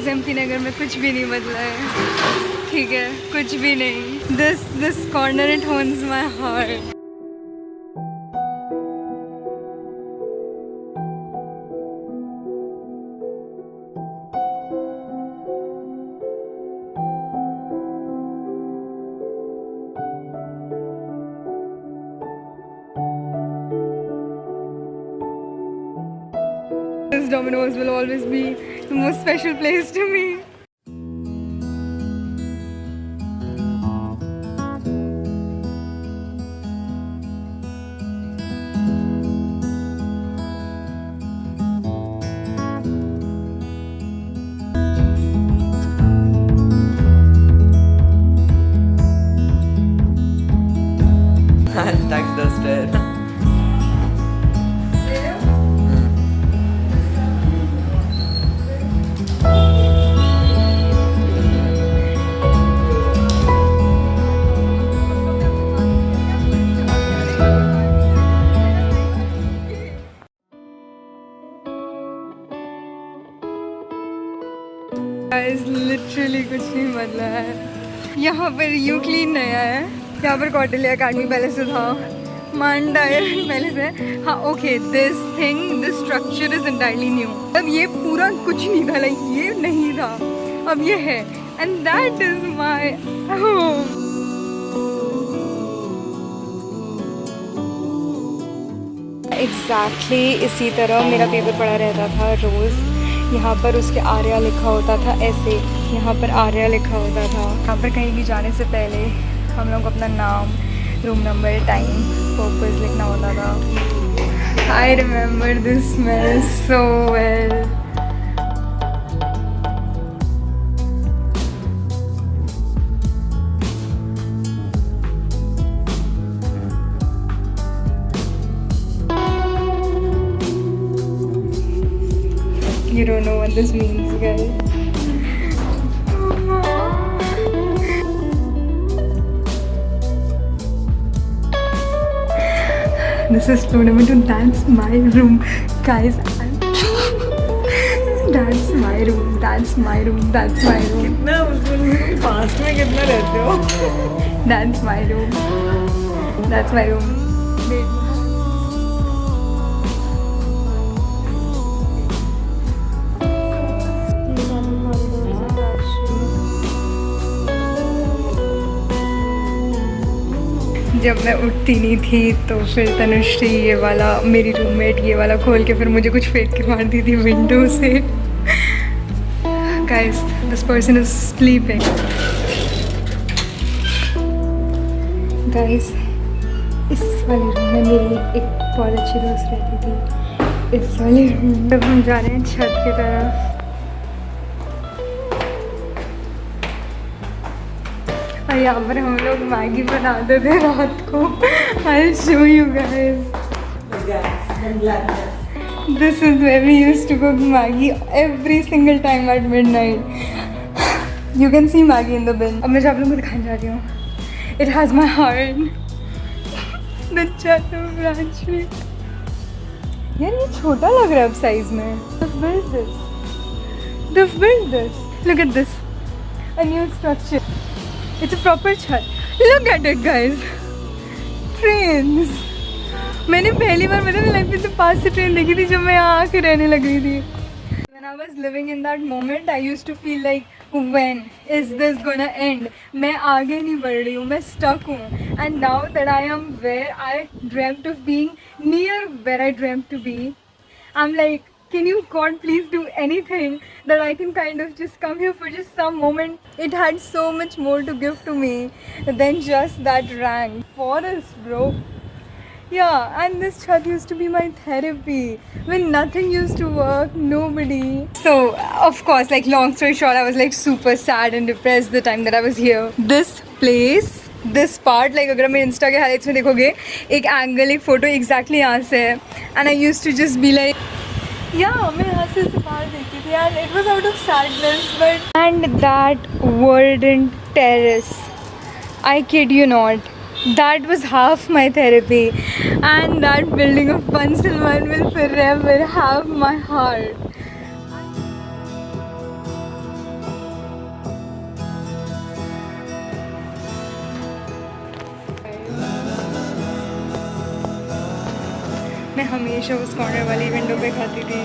Guys MP नगर में कुछ भी नहीं बदला है, ठीक है, कुछ भी नहीं। This corner it होन्स my heart. This Domino's will always be the most special place to me. Tax duster. Guys, literally कुछ नहीं बदला है। यहाँ पर यू क्लीन नया है, यहाँ पर कौटिल्य अकेडमी पहले से था, मांडायर पहले से। हाँ okay, this thing, this structure is entirely new. अब ये पूरा कुछ नहीं था, लाइक ये नहीं था, अब ये है, and that is my home. Exactly इसी तरह मेरा पेपर पड़ा रहता था रोज़। यहाँ पर उसके आर्या लिखा होता था ऐसे, यहाँ पर आर्या लिखा होता था। यहाँ पर कहीं भी जाने से पहले हम लोग अपना नाम, रूम नंबर, टाइम, पर्पस लिखना होता था। I remember this smell so well. You don't know what this means, guys. This is tournament and that's my room, guys. That's my room. That's my room. That's my room. कितना पास में कितना रहते हो? That's my room. That's my room. Wait. जब मैं उठती नहीं थी तो फिर तनुश्री ये वाला, मेरी रूममेट ये वाला खोल के फिर मुझे कुछ फेंक के मारती थी विंडो से। Guys, this person is sleeping. Guys, इस वाले रूम में मेरी एक बहुत अच्छी दोस्त रहती थी, इस वाले रूम में। अब हम जा रहे हैं छत की तरफ। और यहाँ पर हम लोग मैगी बनाते थे रात को। I'll show you guys. This is where we used to cook Maggi every single time at midnight. You can see Maggi in the bin. अब मैं जब आप लोगों को दिखाने जा रही हूँ। It has my heart. The Chato branch tree. यार ये छोटा लग रहा है अब साइज में। They've built this. They've built this. Look at this. A new structure. It's a proper छत. Look at it, guys. Trains. मैंने पहली बार मतलब लाइफ में तो पास से ट्रेन देखी थी जब मैं यहाँ आके रहने लग गई थी। When I was living in that moment, I used to feel like, when is this gonna end? मैं आगे नहीं बढ़ रही हूँ, मैं stuck हूँ. And now that I am where I dreamt of being, near where I dreamt to be, I'm like, can you God please do anything that I can kind of just come here for just some moment? It had so much more to give to me than just that rank. Forest, bro. Yeah, and this chat used to be my therapy. When nothing used to work, nobody. So, of course, like long story short, I was like super sad and depressed the time that I was here. This place, this part, like अगर मैं Insta के highlights में देखोगे, एक angle, एक photo exactly यहाँ से है. And I used to just be like, yeah, मैं यहाँ से बाहर देखती थी and it was out of sadness, but... And that Warden Terrace, I kid you not, that was half my therapy, and that building of Pansalman will forever have my heart. मैं हमेशा उस corner वाली window पे खाती थी।